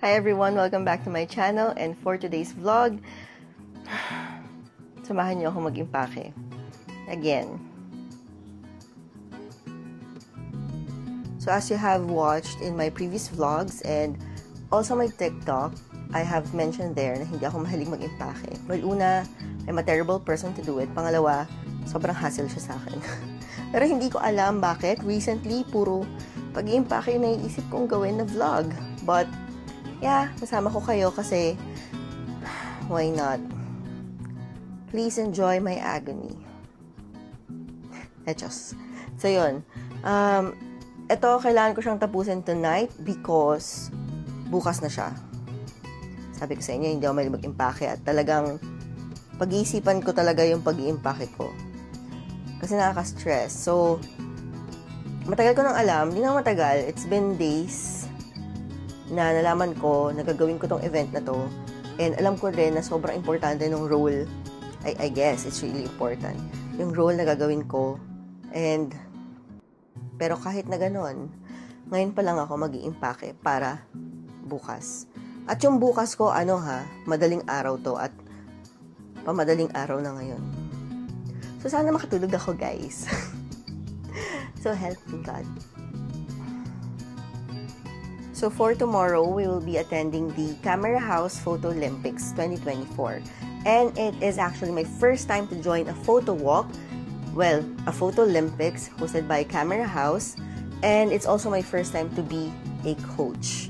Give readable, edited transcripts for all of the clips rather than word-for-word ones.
Hi everyone! Welcome back to my channel, and for today's vlog, samahan niyo ako mag-impake. Again. So as you have watched in my previous vlogs and also my TikTok, I have mentioned there na hindi ako mahilig mag-impake. Well, una, I'm a terrible person to do it. Pangalawa, sobrang hassle siya sa akin. Pero hindi ko alam bakit. Recently, puro pag-impake yung naiisip kong gawin na vlog. But, yeah, kasama ko kayo kasi why not? Please enjoy my agony. Echos. So, yun. Ito, kailangan ko siyang tapusin tonight because bukas na siya. Sabi ko sa inyo, hindi ako mahilig mag-impake at talagang pag-iisipan ko talaga yung pag-iimpake ko. Kasi nakaka-stress. So, matagal ko nang alam. Hindi na matagal. It's been days na nalaman ko na gagawin ko tong event na to. And alam ko rin na sobrang importante ng role. I guess it's really important. Yung role na gagawin ko. And, pero kahit na ganon, ngayon pa lang ako mag-iimpake para bukas. At yung bukas ko, madaling araw to at pamadaling araw na ngayon. So, sana makatulog ako, guys. So, help me, God. So, for tomorrow, we will be attending the Camera House Photo Olympics 2024. And it is actually my first time to join a photo walk. Well, a photo Olympics hosted by Camera House. And it's also my first time to be a coach.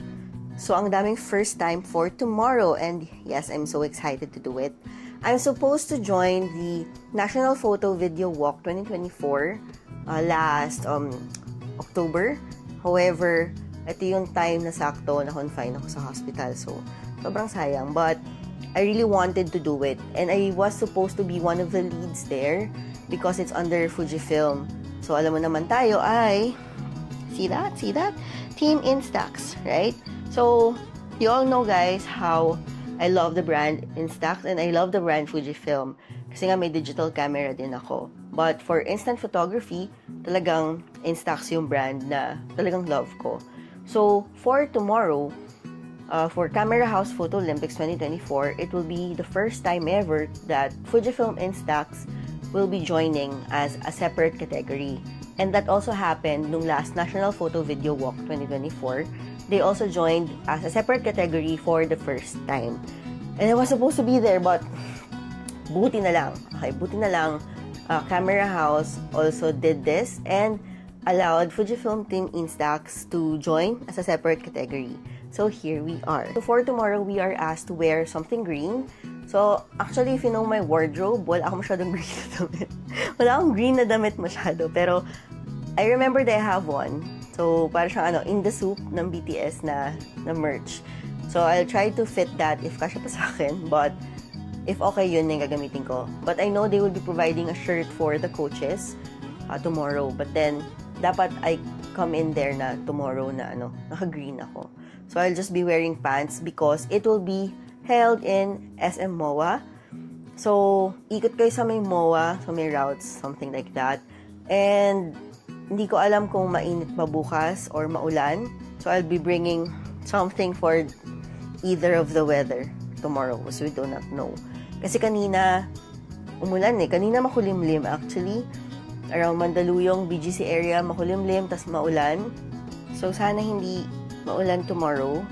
So, ang daming first time for tomorrow. And yes, I'm so excited to do it. I'm supposed to join the National Photo Video Walk 2024 last October. However, ito yung time na sakto na confine ako sa hospital. So, sobrang sayang. But, I really wanted to do it. And I was supposed to be one of the leads there because it's under Fujifilm. So, alam mo naman tayo ay, see that? Team Instax, right? So, you all know guys how I love the brand Instax and I love the brand Fujifilm kasi nga may digital camera din ako. But for instant photography, talagang Instax yung brand na talagang love ko. So, for tomorrow, for Camera House Photo Olympics 2024, it will be the first time ever that Fujifilm Instax will be joining as a separate category. And that also happened nung last National Photo Video Walk 2024. They also joined as a separate category for the first time. And I was supposed to be there, but buti na lang. Okay, buti na lang. Camera House also did this and allowed Fujifilm Team Instax to join as a separate category. So here we are. So for tomorrow, we are asked to wear something green. So actually, if you know my wardrobe, wala akong masyadong green na damit. Wala akong green na damit masyado. Pero I remember that I have one. So, para siyang in the soup ng BTS na merch. So, I'll try to fit that if kasya pa sa akin. But, if okay, yun yung gagamitin ko. But I know they will be providing a shirt for the coaches tomorrow. But then, dapat I come in there na tomorrow na naka-green ako. So, I'll just be wearing pants because it will be held in SM MOA. So, ikot kayo sa may MOA, sa may routes, something like that. And, hindi ko alam kung mainit pa bukas or maulan. So, I'll be bringing something for either of the weather tomorrow. So, we do not know. Kasi kanina, umulan eh. Kanina makulimlim actually. Around Mandaluyong, BGC area, makulimlim, tas maulan. So, sana hindi maulan tomorrow.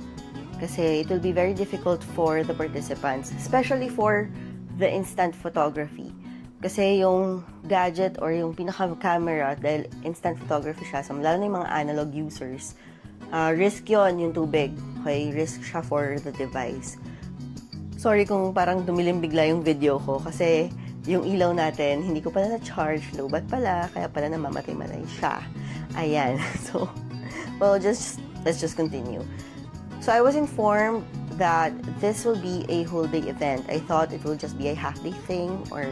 Kasi it will be very difficult for the participants. Especially for the instant photography. Kasi yung gadget or yung pinaka-camera, dahil instant photography siya, so lalo na yung mga analog users, risk yon yung tubig. Okay, risk siya for the device. Sorry kung parang dumilim bigla yung video ko kasi yung ilaw natin, hindi ko pala na-charge, low-bat pala, kaya pala namamatay-matay siya. Ayan. So, well, let's just continue. So, I was informed that this will be a whole day event. I thought it will just be a half-day thing or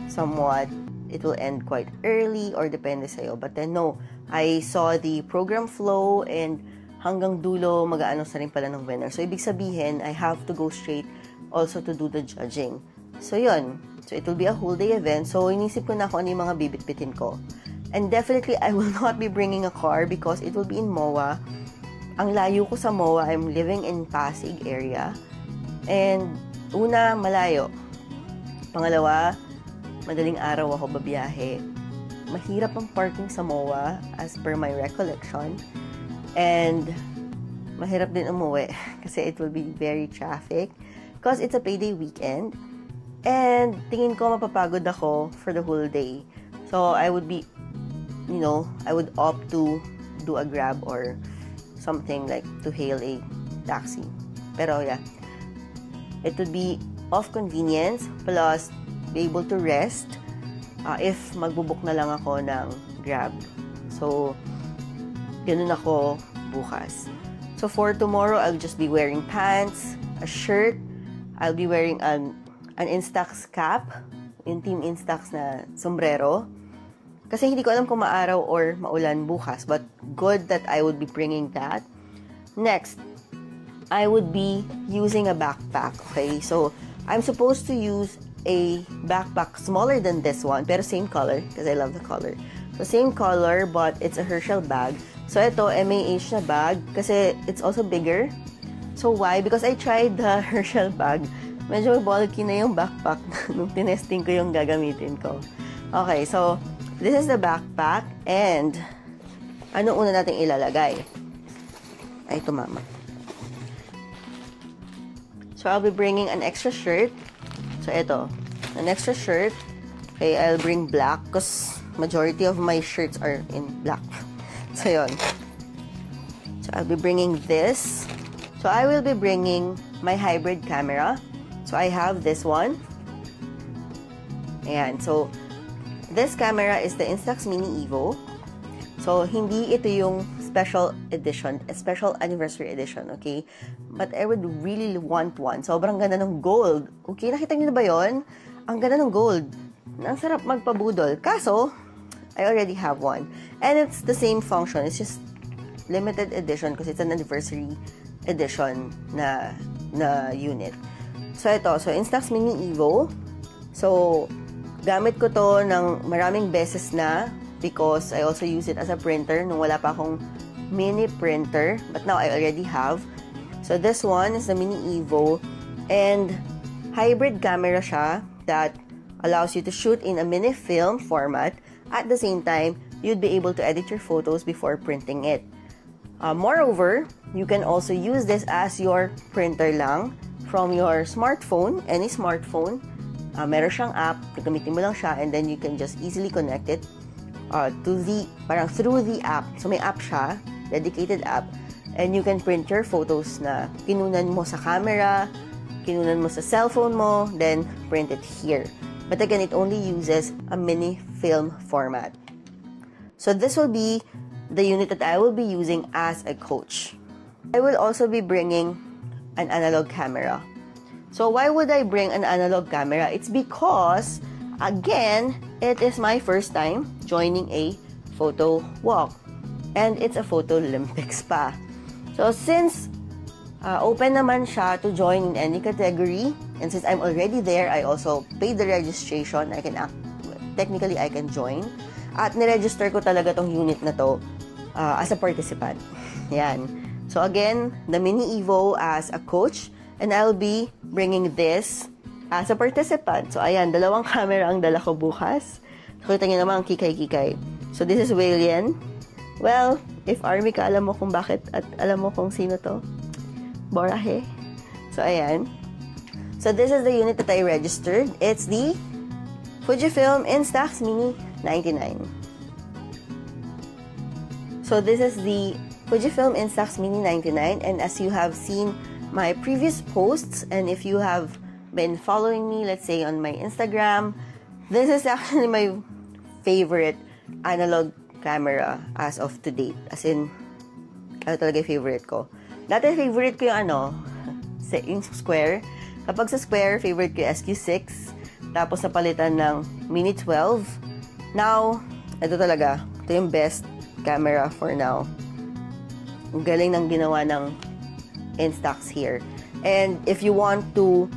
somewhat, it will end quite early or depende sa'yo. But then, no. I saw the program flow and hanggang dulo, mag-aanos na rin pala ng winner. So, ibig sabihin, I have to go straight also to do the judging. So, yun. So, it will be a whole day event. So, inisip ko na kung ano yung mga bibit-bitin ko. And definitely, I will not be bringing a car because it will be in MOA. ang layo ko sa MOA. I'm living in Pasig area. And una, malayo. Pangalawa, madaling araw ako babiyahe. Mahirap ang parking sa MOA as per my recollection. And mahirap din umuwi kasi it will be very traffic because it's a payday weekend. And tingin ko mapapagod ako for the whole day. So I would be, I would opt to do a Grab or something like to hail a taxi. Pero yeah, it would be of convenience plus be able to rest if magbubuk na lang ako ng Grab. So, ganun ako bukas. So for tomorrow, I'll just be wearing pants, a shirt. I'll be wearing an Instax cap, yung Team Instax na sombrero. Kasi hindi ko alam kung maaraw or maulan bukas, but good that I would be bringing that. Next, I would be using a backpack, okay? So, I'm supposed to use a backpack smaller than this one, pero same color, because I love the color. So, same color, but it's a Herschel bag. So, ito, MAH na bag, kasi it's also bigger. So, why? Because I tried the Herschel bag. Medyo bulky na yung backpack nung tinesting ko yung gagamitin ko. Okay, so, this is the backpack, and ano una nating ilalagay? Ay, tumama. So, I'll be bringing an extra shirt. So, ito, an extra shirt. Okay, I'll bring black because majority of my shirts are in black. So, yun. So, I'll be bringing this. So, I will be bringing my hybrid camera. So, I have this one. Ayan. So, this camera is the Instax Mini Evo. So, hindi ito yung special edition, special anniversary edition, okay? But I would really want one. Sobrang ganda ng gold. Okay, nakita niyo na ba yun? Ang ganda ng gold. Ang sarap magpabudol. Kaso, I already have one. And it's the same function. It's just limited edition kasi it's an anniversary edition na unit. So, ito. So, Instax Mini Evo. So, gamit ko to ng maraming beses na because I also use it as a printer nung wala pa akong mini printer. But now, I already have. So, this one is the Mini Evo. And, hybrid camera siya that allows you to shoot in a mini film format. At the same time, you'd be able to edit your photos before printing it. Moreover, you can also use this as your printer lang from your smartphone, any smartphone. Meron siyang app, gagamitin mo lang siya, and then you can just easily connect it through the app. So, may app siya, dedicated app, and you can print your photos na kinunan mo sa camera, kinunan mo sa cellphone mo, then print it here. But again, it only uses a mini film format. So, this will be the unit that I will be using as a coach. I will also be bringing an analog camera. So, why would I bring an analog camera? It's because, again, it is my first time joining a photo walk. And it's a Photo Olympics pa. So, since open naman siya to join in any category, and since I'm already there, I also paid the registration. Technically, I can join. At niregister ko talaga tong unit na to as a participant. Yan. So, again, the Mini Evo as a coach, and I'll be bringing this as a participant. So, ayan, dalawang camera ang dala ko bukas. So, kita niyo naman ang kikay-kikay. So, this is Walian. Well, if Army ka, alam mo kung bakit at alam mo kung sino to. Borahe. So, ayan. So, this is the unit that I registered. It's the Fujifilm Instax Mini 99. So, this is the Fujifilm Instax Mini 99, and as you have seen my previous posts, and if you have been following me, let's say on my Instagram, this is actually my favorite analog camera as of to date. As in, ano talaga yung favorite ko. Dati favorite ko yung yung Square. Kapag sa Square, favorite ko yung SQ6. Tapos napalitan ng Mini 12. Now, ito talaga. Ito yung best camera for now. Ang galing ng ginawa ng Instax here. And if you want to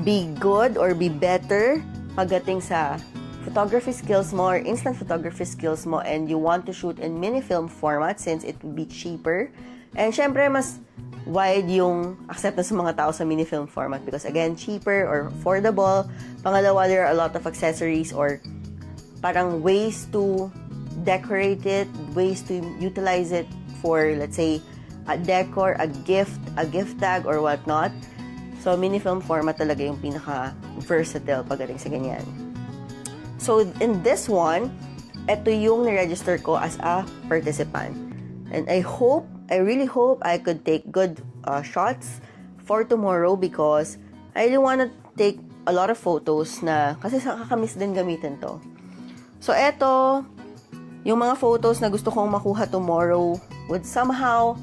be good or be better pagdating sa photography skills mo or instant photography skills mo, and you want to shoot in mini film format since it would be cheaper And syempre, mas wide yung acceptance ng mga tao sa mini film format because again, cheaper or affordable. Pangalawa, there are a lot of accessories or parang ways to decorate it, ways to utilize it for, let's say, a decor, a gift tag, or whatnot. So, mini film format talaga yung pinaka-versatile pagdating sa ganyan. So, in this one, ito yung na-register ko as a participant. And I really hope I could take good shots for tomorrow because I really want to take a lot of photos na, kasi kakamiss din gamitin to. So, eto, yung mga photos na gusto kong makuha tomorrow would somehow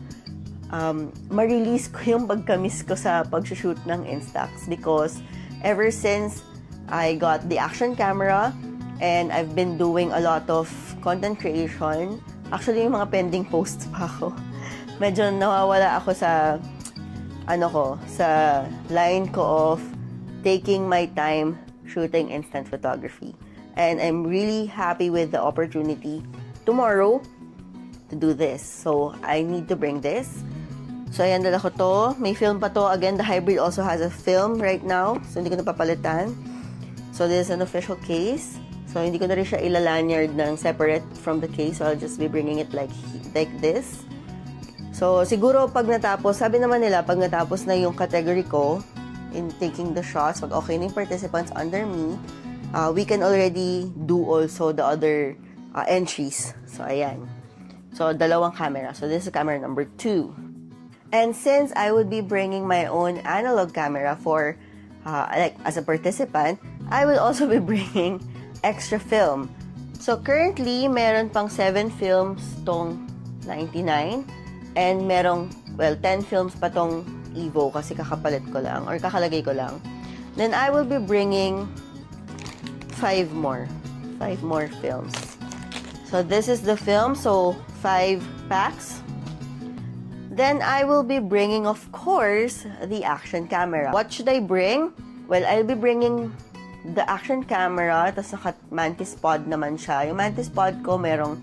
ma-release ko yung pagkamiss ko sa pag-shoot ng Instax because ever since I got the action camera and I've been doing a lot of content creation, actually yung mga pending posts pa ako. Medyo nawawala ako sa sa line ko of taking my time shooting instant photography. And I'm really happy with the opportunity tomorrow to do this. So, I need to bring this. So, ayan, dala ko to. May film pa to. Again, the hybrid also has a film right now. So, hindi ko napapalitan. So, this is an official case. So, hindi ko na rin siya ilalanyard ng separate from the case. So, I'll just be bringing it like this. So, siguro pag natapos, sabi naman nila, pag natapos na yung category ko in taking the shots, pag okay na yung participants under me, we can already do also the other entries. So, ayan. So, dalawang camera. So, this is camera number 2. And since I would be bringing my own analog camera for, as a participant, I will also be bringing extra film. So, currently, meron pang 7 films tong 99. And merong, 10 films pa tong Evo kasi kakapalit ko lang or kakalagay ko lang. Then, I will be bringing 5 more films. So, this is the film. So, 5 packs. Then, I will be bringing, of course, the action camera. What should I bring? Well, I'll be bringing the action camera, tapos naka-mantis pod naman siya. Yung mantis pod ko, merong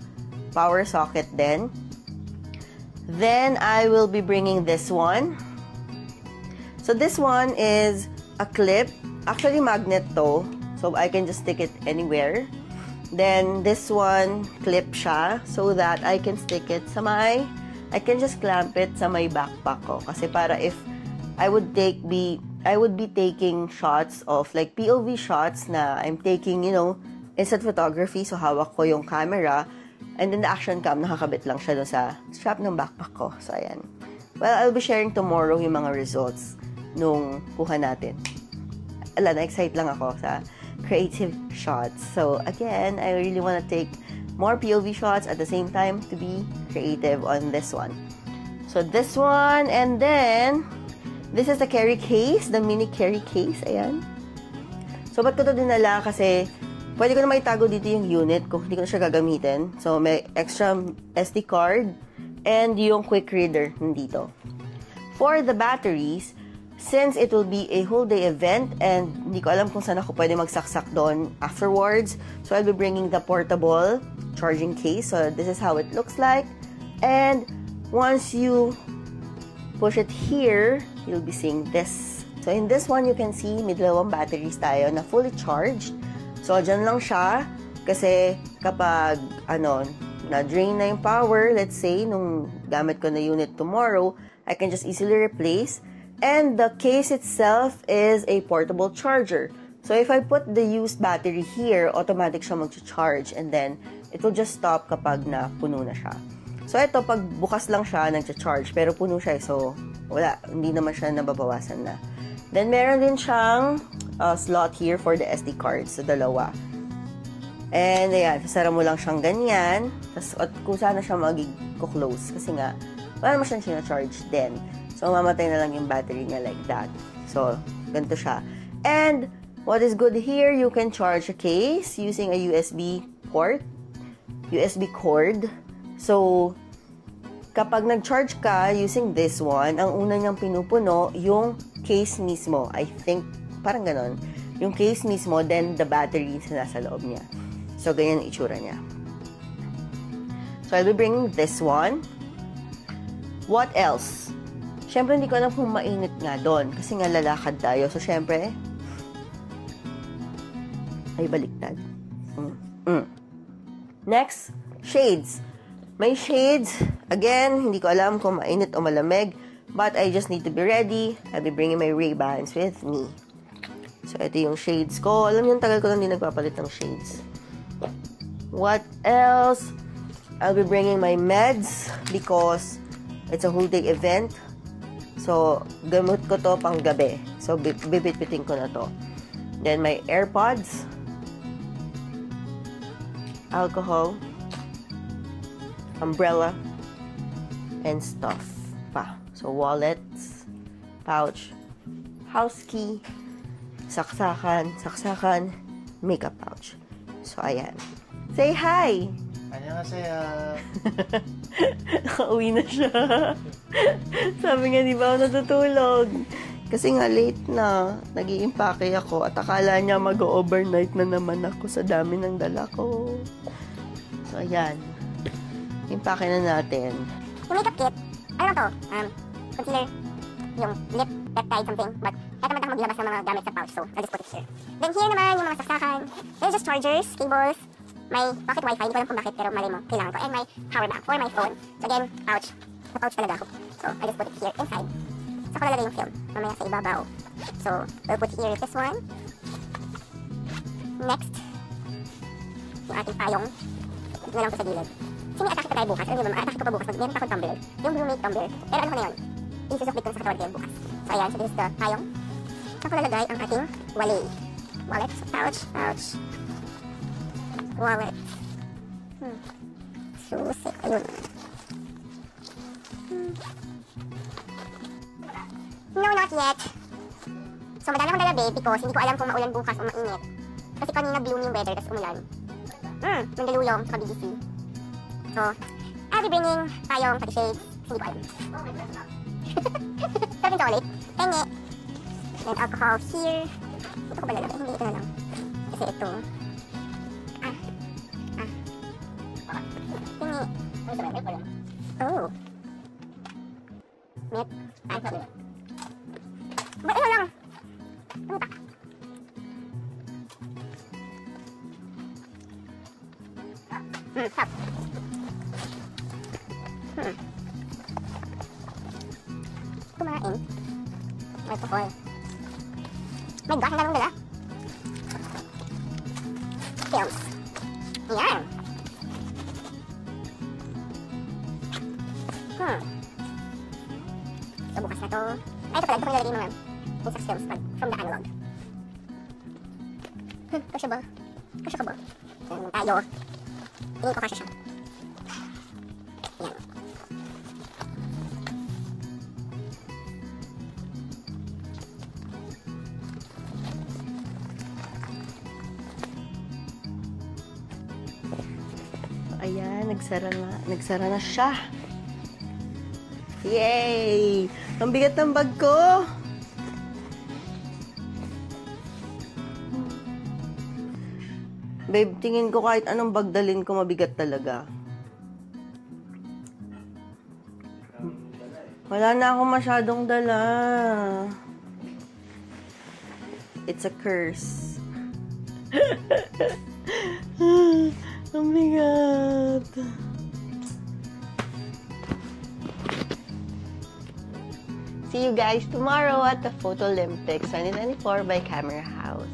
power socket din. Then, I will be bringing this one. So, this one is a clip. Actually, magnet to. So, I can just stick it anywhere. Then, this one, clip siya. So that I can stick it sa I can just clamp it sa may backpack ko. Kasi para if I would be taking shots of like POV shots na I'm taking, instant photography. So, hawak ko yung camera. And then the action cam, nakakabit lang siya doon sa strap ng backpack ko. So, ayan. Well, I'll be sharing tomorrow yung mga results nung kuha natin. Na-excite lang ako sa creative shots. So, again, I really want to take more POV shots at the same time to be creative on this one. So, this one, and then, this is the carry case, the mini carry case. Ayan. So, ba't ko ito dinala? Kasi, pwede ko na maitago dito yung unit kung hindi ko na siya gagamitin. So, may extra SD card and yung quick reader nandito. For the batteries, since it will be a whole day event and hindi ko alam kung saan ako pwede magsaksak doon afterwards, so I'll be bringing the portable charging case. So, this is how it looks like. And once you push it here, you'll be seeing this. So, in this one, you can see may dalawang batteries tayo na fully charged. So, dyan lang siya kasi kapag, na-drain na yung power, let's say, nung gamit ko na unit tomorrow, I can just easily replace. And the case itself is a portable charger. So, if I put the used battery here, automatic siya mag-charge and then it will just stop kapag na puno na siya. So, ito, pag bukas lang siya, nag-charge, pero puno siya. So, wala, hindi naman siya nababawasan na. Then, meron din siyang slot here for the SD cards. So, dalawa. And, ayan, sasara mo lang siyang ganyan. Tapos, kung sana siya mag-close. Kasi nga, wala naman siyang sinacharge din. So, mamatay na lang yung battery niya like that. So, ganito siya. And, what is good here, you can charge a case using a USB port. USB cord. So, kapag nag-charge ka using this one, ang una niyang pinupuno, yung case mismo. I think, parang ganon. Yung case mismo, then the battery na nasa loob niya. So, ganyan ang itsura niya. So, I'll be bringing this one. What else? Siyempre, hindi ko alam kung mainit nga doon. Kasi nga lalakad tayo. So, siyempre, ay baliktad. Next, shades. May shades. Again, hindi ko alam kung mainit o malamig. But I just need to be ready. I'll be bringing my Ray-Bans with me. So, ito yung shades ko. Alam niyo, tagal ko lang din nagpapalit ng shades. What else? I'll be bringing my meds because it's a whole day event. So, gamot ko to pang gabi. So, bibit-bitin ko na to. Then, my AirPods. Alcohol. Umbrella. And stuff pa. So, wallets. Pouch. House key. Saksakan. Makeup pouch. So, ayan. Say hi! Annyeonghaseyo. Nakauwi na siya. Sabi nga, di ba ako natutulog? Kasi nga late na. Nag-i-impake ako at akala niya mag-overnight na naman ako sa dami ng dala ko. So, ayan. Impake na natin. Yung makeup kit, ano to? Concealer, yung lip, peptide, something. But, eto man maglabas ng mga gamit sa pouch. So, I'll just put it here. Then here naman, yung mga saksakan. There's just chargers, cables, may pocket wifi, hindi ko alam kung bakit, pero malay mo, kailangan ko. And my power bank for my phone. So again, pouch. Sa pouch talaga ako. So I just put it here inside. Saka ko lalagay yung film, mamaya sa ibabaw. So, we'll put here this one. Next, yung ating payong. Ito na lang ko sa gilid. Sini atake pa tayo bukas. Alam niyo ba, atake ko pa bukas. Meron pa akong tumbler. Yung Blue Mate tumbler. Pero ano ko na yun? Isusukbit ko na sa katawan ko bukas. So ayan, so this is the payong. Saka ko lalagay ang ating wallet. Pouch. Wallet. Susi. Ayun. No, not yet. So, madami akong dala, babe, because hindi ko alam kung maulan bukas o mainit. Kasi kanina gloomy yung weather, tapos umulan. Mandaluyong, saka BGC. So, I'll be bringing tayong pati shades. Hindi ko alam. Sabi chocolate. Penge. Then, alcohol here. Ito ko ba lalagay? Hindi, ito na lang. Kasi ito. Oh. Milk. Ay, sorry. Ba, ito lang. Ano pa? Stop. Kumain. May pukol. My gosh, ang daming dala. Films. Yan. So, bukas na to. Ay, ito pala. Ito ko nilalagay mga insect films from the analog. Kasya ba? Kasya ka ba? Yan tayo. Tingin ko kasya siya. Yan. Ayan, nagsara na siya. Yay! Ang bigat ng bag ko! Babe, tingin ko kahit anong bag dalhin ko, mabigat talaga. Wala na ako masyadong dala. It's a curse. Ang bigat. See you guys tomorrow at the Photo Olympics 2024 by Camera House.